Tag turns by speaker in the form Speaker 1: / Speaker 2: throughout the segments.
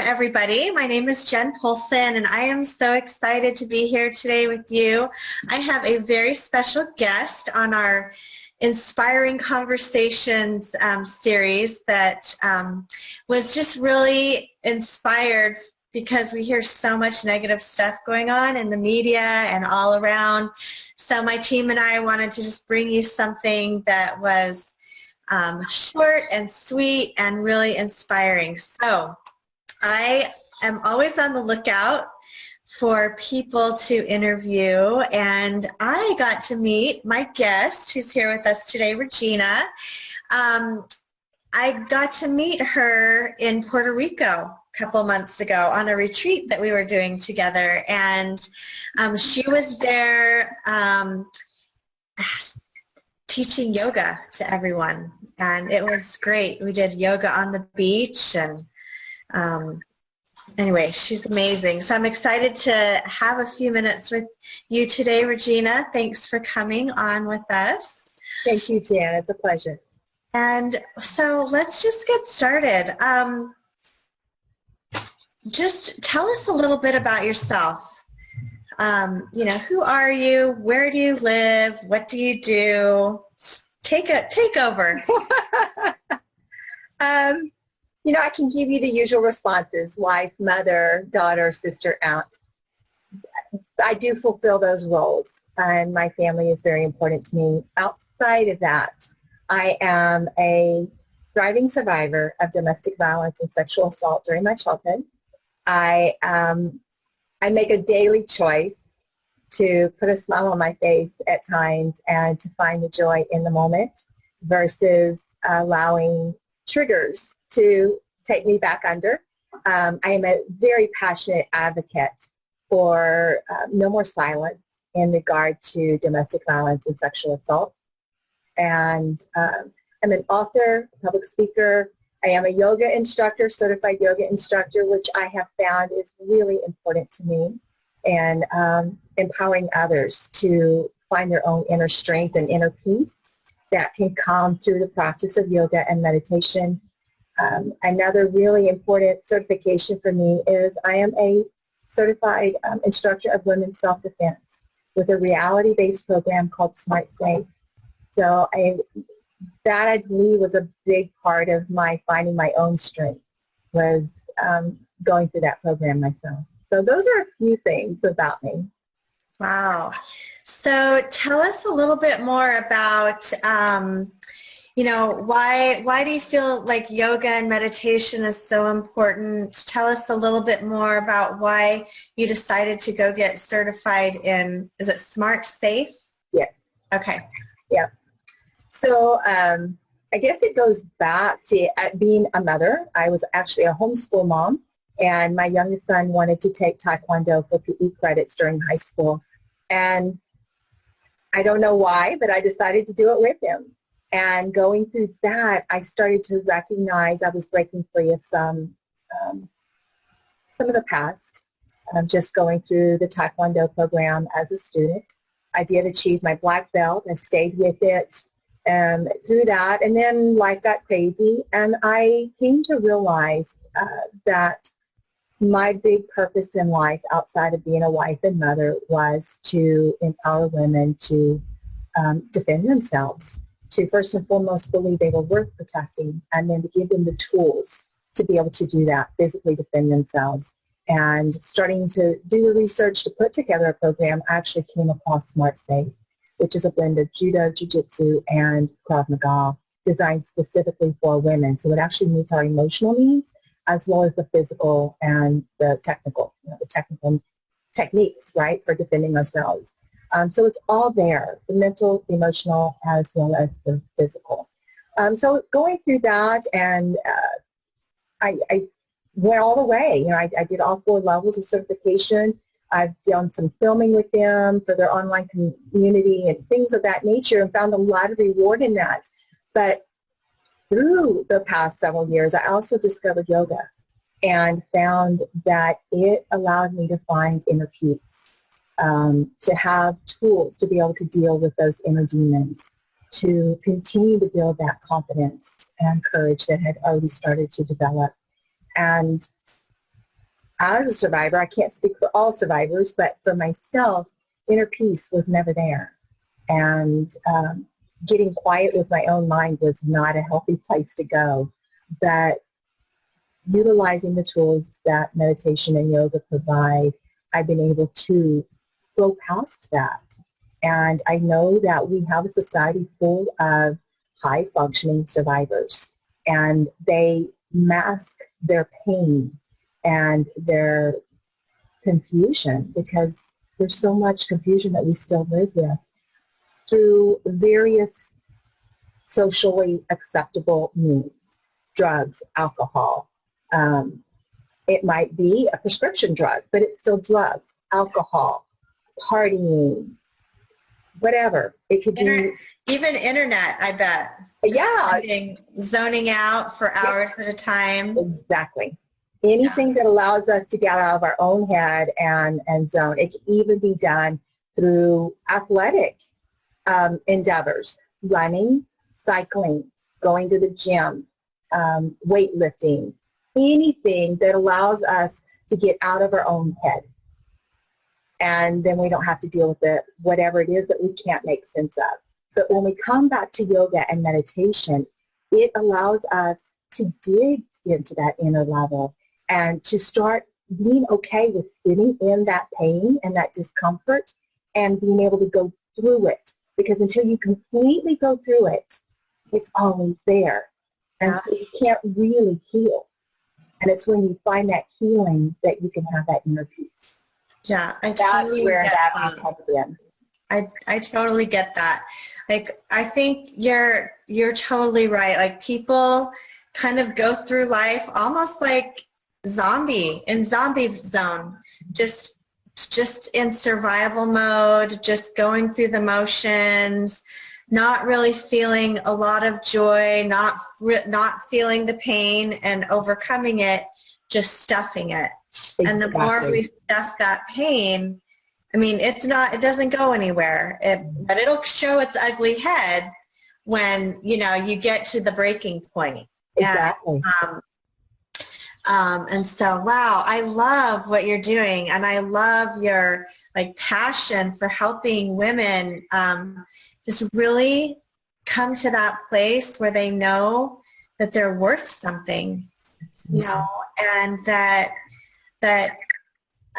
Speaker 1: everybody. My name is Jen Polson, and I am so excited to be here today with you. I have a very special guest on our Inspiring Conversations series that was just really inspired because we hear so much negative stuff going on in the media and all around. So my team and I wanted to just bring you something that was short and sweet and really inspiring. So I am always on the lookout for people to interview, and I got to meet my guest who's here with us today, Regina. I got to meet her in Puerto Rico a couple months ago on a retreat that we were doing together, and she was there teaching yoga to everyone, and it was great. We did yoga on the beach, and anyway, she's amazing. So I'm excited to have a few minutes with you today, Regina. Thanks for coming on with us.
Speaker 2: Thank you, Jan. It's a pleasure.
Speaker 1: And so let's just get started. Just tell us a little bit about yourself. Who are you? Where do you live? What do you do? Take over.
Speaker 2: I can give you the usual responses: wife, mother, daughter, sister, aunt. I do fulfill those roles, and my family is very important to me. Outside of that, I am a thriving survivor of domestic violence and sexual assault during my childhood. I make a daily choice to put a smile on my face at times and to find the joy in the moment versus allowing triggers to take me back under. I am a very passionate advocate for no more silence in regard to domestic violence and sexual assault. And I'm an author, public speaker. I am a yoga instructor, certified yoga instructor, which I have found is really important to me, and empowering others to find their own inner strength and inner peace that can come through the practice of yoga and meditation. Another really important certification for me is I am a certified instructor of women's self-defense with a reality-based program called Smart Safe. So that I believe was a big part of my finding my own strength, was going through that program myself. So those are a few things about me.
Speaker 1: Wow. So tell us a little bit more about, why do you feel like yoga and meditation is so important? Tell us a little bit more about why you decided to go get certified in, is it Smart Safe?
Speaker 2: Yes.
Speaker 1: Okay.
Speaker 2: Yeah. So I guess it goes back to being a mother. I was actually a homeschool mom, and my youngest son wanted to take Taekwondo for PE credits during high school. And I don't know why, but I decided to do it with him. And going through that, I started to recognize I was breaking free of some of the past. Just going through the Taekwondo program as a student. I did achieve my black belt and stayed with it through that. And then life got crazy, and I came to realize that my big purpose in life outside of being a wife and mother was to empower women to defend themselves, to first and foremost believe they were worth protecting, and then to give them the tools to be able to do that, physically defend themselves. And starting to do the research to put together a program, I actually came across Smart Safe, which is a blend of judo, jiu-jitsu, and Krav Maga, designed specifically for women. So it actually meets our emotional needs as well as the physical and the technical techniques, right, for defending ourselves. So it's all there, the mental, the emotional, as well as the physical. So going through that, and I went all the way. I did all 4 levels of certification. I've done some filming with them for their online community and things of that nature, and found a lot of reward in that. But through the past several years, I also discovered yoga and found that it allowed me to find inner peace, to have tools to be able to deal with those inner demons, to continue to build that confidence and courage that had already started to develop. And as a survivor, I can't speak for all survivors, but for myself, inner peace was never there. And getting quiet with my own mind was not a healthy place to go. But utilizing the tools that meditation and yoga provide, I've been able to go past that. And I know that we have a society full of high-functioning survivors, and they mask their pain and their confusion, because there's so much confusion that we still live with, through various socially acceptable means, drugs, alcohol. It might be a prescription drug, but it's still drugs, alcohol, partying, whatever. It could be
Speaker 1: even internet, I bet.
Speaker 2: Yeah.
Speaker 1: Zoning out for hours at a time.
Speaker 2: Exactly. Anything that allows us to get out of our own head and zone. It can even be done through athletic endeavors, running, cycling, going to the gym, weightlifting, anything that allows us to get out of our own head. And then we don't have to deal with it, whatever it is that we can't make sense of. But when we come back to yoga and meditation, it allows us to dig into that inner level and to start being okay with sitting in that pain and that discomfort and being able to go through it. Because until you completely go through it, it's always there. And so you can't really heal. And it's when you find that healing that you can have that inner peace.
Speaker 1: Yeah,
Speaker 2: That's where that comes in.
Speaker 1: I totally get that. Like, I think you're totally right. Like, people kind of go through life almost like zombie zone, just in survival mode, just going through the motions, not really feeling a lot of joy, not feeling the pain and overcoming it, just stuffing it. Exactly. And the more we stuff that pain, I mean, it doesn't go anywhere, but it'll show its ugly head when, you get to the breaking point.
Speaker 2: Exactly.
Speaker 1: And so, wow, I love what you're doing, and I love your passion for helping women just really come to that place where they know that they're worth something, and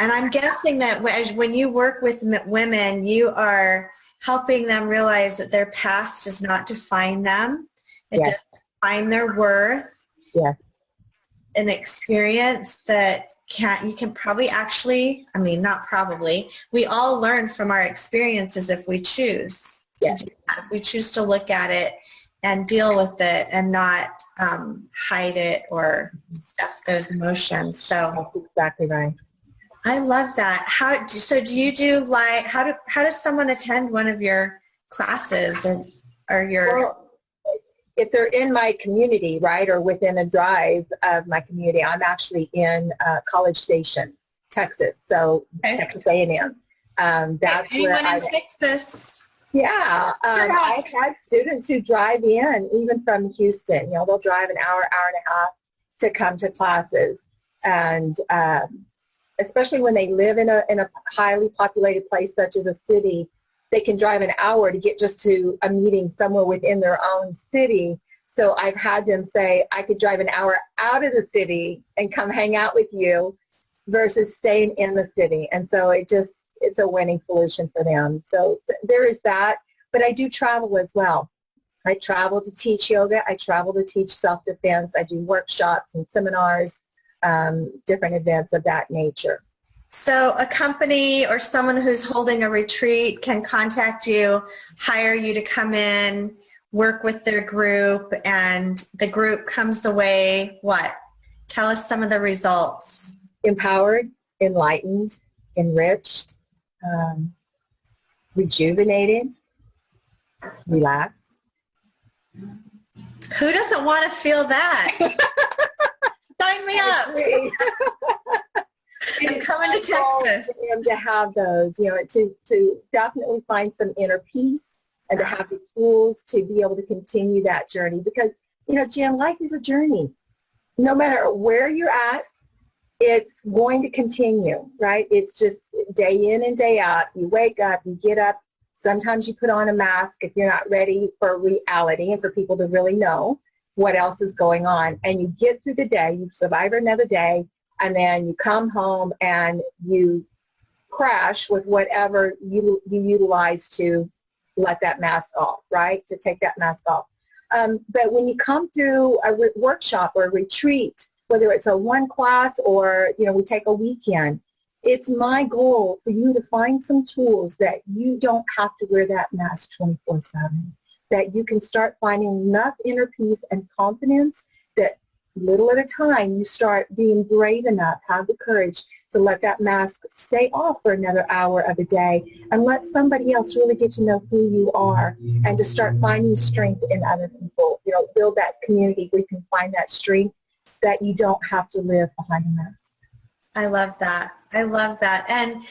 Speaker 1: and I'm guessing that when you work with women, you are helping them realize that their past does not define them. It doesn't define their worth.
Speaker 2: Yes.
Speaker 1: An experience that you can probably actually, I mean, not probably, we all learn from our experiences if we choose.
Speaker 2: Yes.
Speaker 1: If we choose to look at it and deal with it and not hide it or stuff those emotions. So
Speaker 2: that's exactly right.
Speaker 1: I love that. How do you do how does someone attend one of your classes or your?
Speaker 2: Well, if they're in my community, right, or within a drive of my community, I'm actually in College Station, Texas, so Texas A&M. That's
Speaker 1: anyone
Speaker 2: where
Speaker 1: in Texas?
Speaker 2: Yeah, I've had students who drive in, even from Houston. They'll drive an hour and a half to come to classes, and especially when they live in a highly populated place such as a city, they can drive an hour to get just to a meeting somewhere within their own city. So I've had them say, I could drive an hour out of the city and come hang out with you versus staying in the city. And so it's a winning solution for them. So there is that. But I do travel as well. I travel to teach yoga. I travel to teach self-defense. I do workshops and seminars, different events of that nature.
Speaker 1: So a company or someone who's holding a retreat can contact you, hire you to come in, work with their group, and the group comes away, what? Tell us some of the results.
Speaker 2: Empowered, enlightened, enriched, rejuvenated, relaxed.
Speaker 1: Who doesn't want to feel that? Sign me up. I'm coming to Texas.
Speaker 2: For them to have those, to definitely find some inner peace and to have the tools to be able to continue that journey. Because, Jen, life is a journey. No matter where you're at, it's going to continue, right? It's just day in and day out. You wake up, you get up. Sometimes you put on a mask if you're not ready for reality and for people to really know what else is going on. And you get through the day, you survive another day, and then you come home and you crash with whatever you utilize to let that mask off, right? To take that mask off. But when you come through a workshop or a retreat, whether it's a one class or, we take a weekend, it's my goal for you to find some tools that you don't have to wear that mask 24/7, that you can start finding enough inner peace and confidence that little at a time you start being brave enough, have the courage to let that mask stay off for another hour of the day and let somebody else really get to know who you are and to start finding strength in other people. Build that community where you can find that strength that you don't have to live behind a mask.
Speaker 1: I love that. I love that. And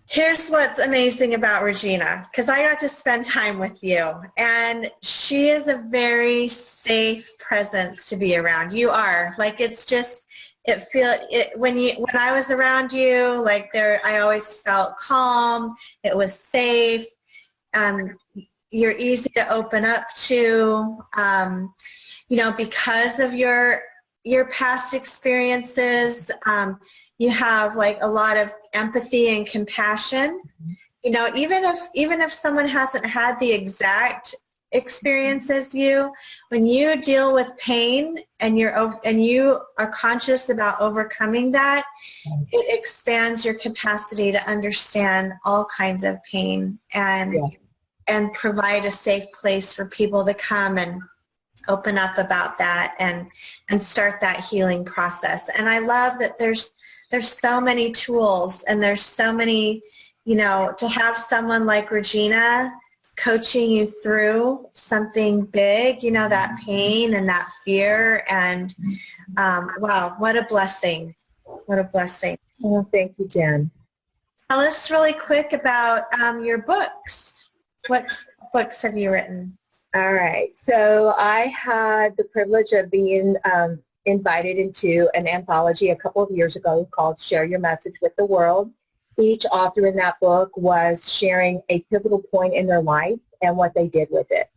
Speaker 1: here's what's amazing about Regina, because I got to spend time with you, and she is a very safe presence to be around. You are. Like, it's just, when I was around you, I always felt calm. It was safe. You're easy to open up to, because of your past experiences. You have a lot of empathy and compassion. Even if someone hasn't had the exact experience as you, when you deal with pain and you are conscious about overcoming that, it expands your capacity to understand all kinds of pain and provide a safe place for people to come and open up about that and start that healing process. And I love that there's so many tools, and there's so many, to have someone like Regina coaching you through something big, that pain and that fear, and wow, what a blessing. What a blessing.
Speaker 2: Oh, thank you, Jen.
Speaker 1: Tell us really quick about your books. What books have you written?
Speaker 2: All right. So I had the privilege of being invited into an anthology a couple of years ago called Share Your Message with the World. Each author in that book was sharing a pivotal point in their life and what they did with it.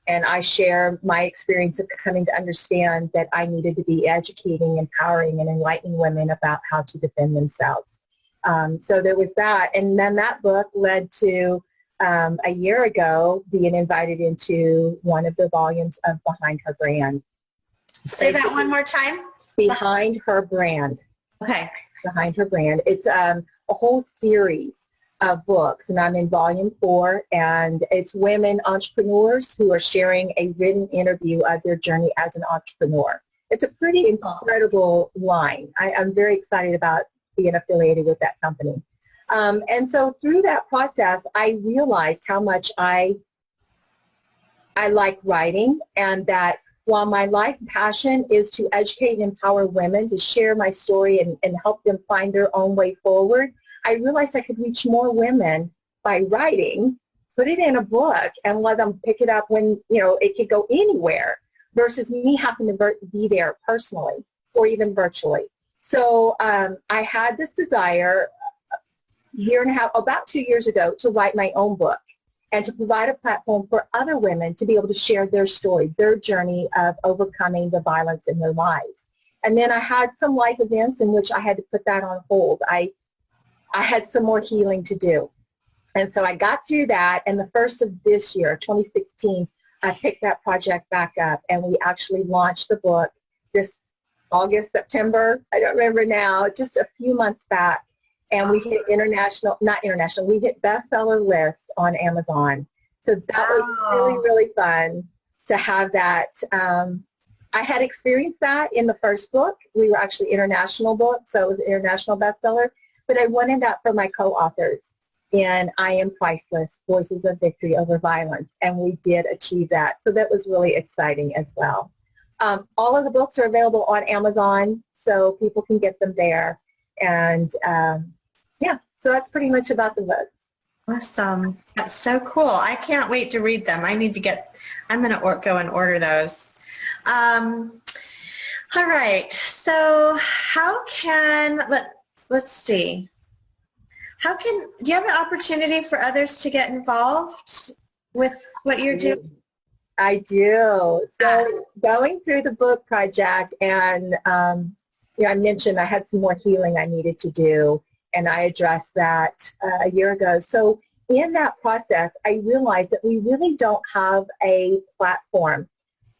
Speaker 2: And I share my experience of coming to understand that I needed to be educating, empowering, and enlightening women about how to defend themselves. So there was that. And then that book led to a year ago being invited into one of the volumes of Behind Her Brand.
Speaker 1: Say that one more time.
Speaker 2: Behind Her Brand.
Speaker 1: Okay.
Speaker 2: Behind Her Brand. It's a whole series of books, and I'm in volume 4, and it's women entrepreneurs who are sharing a written interview of their journey as an entrepreneur. It's a pretty incredible line. I'm very excited about being affiliated with that company. And so through that process, I realized how much I like writing, and that while my life passion is to educate and empower women to share my story and help them find their own way forward, I realized I could reach more women by writing, put it in a book, and let them pick it up when, it could go anywhere versus me having to be there personally or even virtually. So I had this desire about 2 years ago to write my own book and to provide a platform for other women to be able to share their story, their journey of overcoming the violence in their lives. And then I had some life events in which I had to put that on hold. I had some more healing to do. And so I got through that, and the first of this year, 2016, I picked that project back up, and we actually launched the book this August, September, I don't remember now, just a few months back. And we hit we hit bestseller list on Amazon. So that was really, really fun to have that. I had experienced that in the first book. We were actually international book, so it was an international bestseller. But I wanted that for my co-authors in I Am Priceless, Voices of Victory Over Violence. And we did achieve that. So that was really exciting as well. All of the books are available on Amazon, so people can get them there. And so that's pretty much about the books.
Speaker 1: Awesome. That's so cool. I can't wait to read them. I'm going to go and order those. All right. So how can, let's see. Do you have an opportunity for others to get involved with what you're doing?
Speaker 2: I do. So going through the book project, and I mentioned I had some more healing I needed to do, and I addressed that a year ago. So in that process, I realized that we really don't have a platform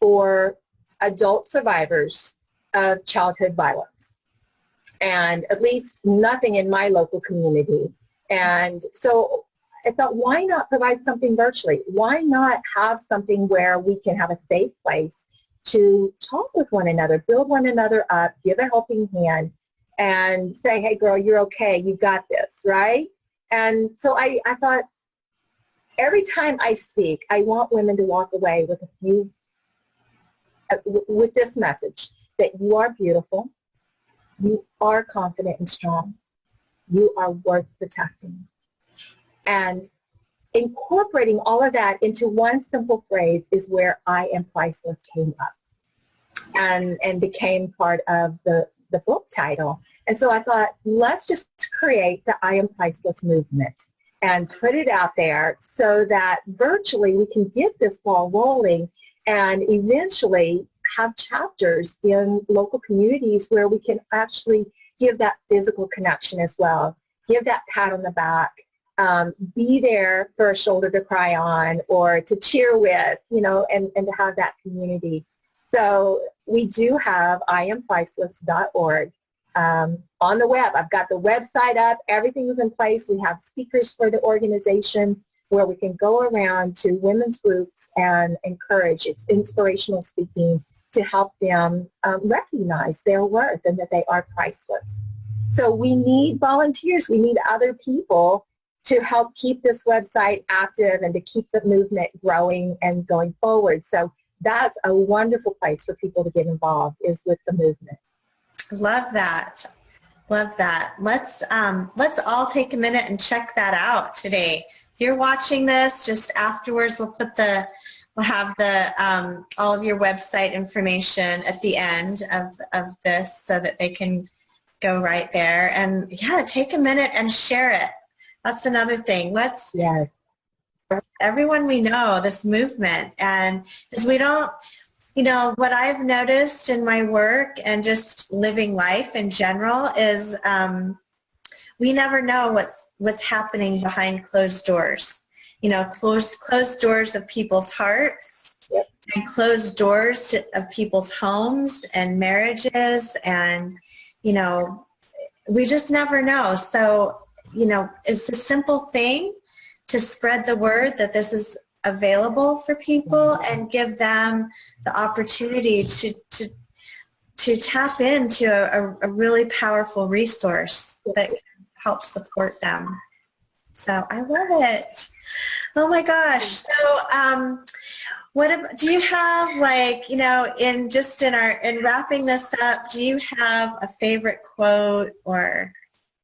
Speaker 2: for adult survivors of childhood violence, and at least nothing in my local community. And so I thought, why not provide something virtually? Why not have something where we can have a safe place to talk with one another, build one another up, give a helping hand, and say, hey, girl, you're okay. You got this, right? And so I thought, every time I speak, I want women to walk away with with this message, that you are beautiful, you are confident and strong, you are worth protecting. And incorporating all of that into one simple phrase is where I am priceless came up and became part of the book title. And so I thought, let's just create the I am priceless movement and put it out there so that virtually we can get this ball rolling and eventually have chapters in local communities where we can actually give that physical connection as well, give that pat on the back, be there for a shoulder to cry on or to cheer with, and to have that community. So we do have IamPriceless.org on the web. I've got the website up. Everything is in place. We have speakers for the organization where we can go around to women's groups and encourage. It's inspirational speaking to help them recognize their worth and that they are priceless. So we need volunteers. We need other people to help keep this website active and to keep the movement growing and going forward. So that's a wonderful place for people to get involved, is with the movement.
Speaker 1: Love that. Love that. Let's all take a minute and check that out today. If you're watching this, just afterwards we'll have the all of your website information at the end of this so that they can go right there. And yeah, take a minute and share it. That's another thing. Let's everyone we know this movement, and because we don't, what I've noticed in my work and just living life in general is we never know what's happening behind closed doors. Closed doors of people's hearts, and closed doors of people's homes and marriages, and we just never know. So it's a simple thing to spread the word that this is available for people and give them the opportunity to tap into a really powerful resource that helps support them. So I love it. Oh my gosh. So do you have, in wrapping this up, do you have a favorite quote or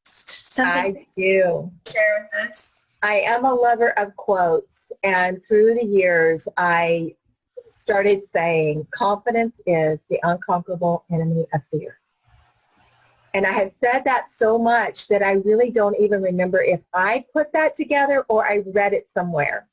Speaker 1: something?
Speaker 2: I do.
Speaker 1: Share with us.
Speaker 2: I am a lover of quotes, and through the years I started saying, confidence is the unconquerable enemy of fear. And I have said that so much that I really don't even remember if I put that together or I read it somewhere.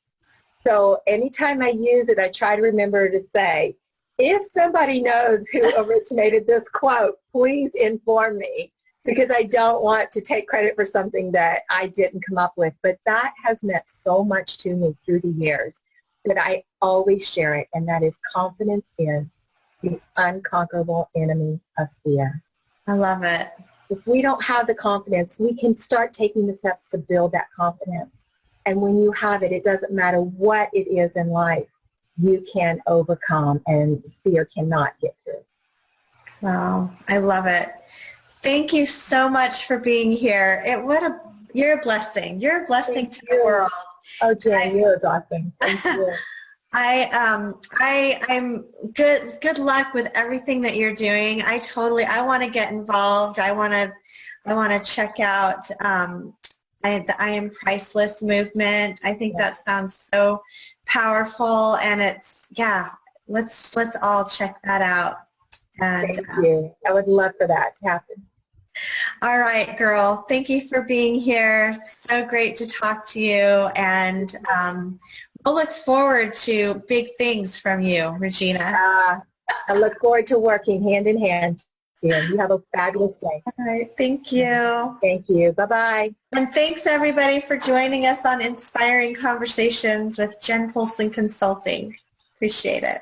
Speaker 2: So anytime I use it, I try to remember to say, if somebody knows who originated this quote, please inform me, because I don't want to take credit for something that I didn't come up with. But that has meant so much to me through the years that I always share it, and that is, confidence is the unconquerable enemy of fear.
Speaker 1: I love it.
Speaker 2: If we don't have the confidence, we can start taking the steps to build that confidence. And when you have it, it doesn't matter what it is in life, you can overcome, and fear cannot get through.
Speaker 1: Wow, I love it. Thank you so much for being here. You're a blessing. You're a blessing to the world.
Speaker 2: Oh, Jen, you're a blessing. Thank you.
Speaker 1: I'm good luck with everything that you're doing. I want to get involved. I want to check out the I Am Priceless movement. I think that sounds so powerful, and let's all check that out And
Speaker 2: Thank you. I would love for that to happen.
Speaker 1: all right, girl. Thank you for being here. So great to talk to you. And we'll look forward to big things from you, Regina.
Speaker 2: I look forward to working hand in hand. You have a fabulous day.
Speaker 1: All right. Thank you.
Speaker 2: Thank you. Bye-bye.
Speaker 1: And thanks, everybody, for joining us on Inspiring Conversations with Jen Polson Consulting. Appreciate it.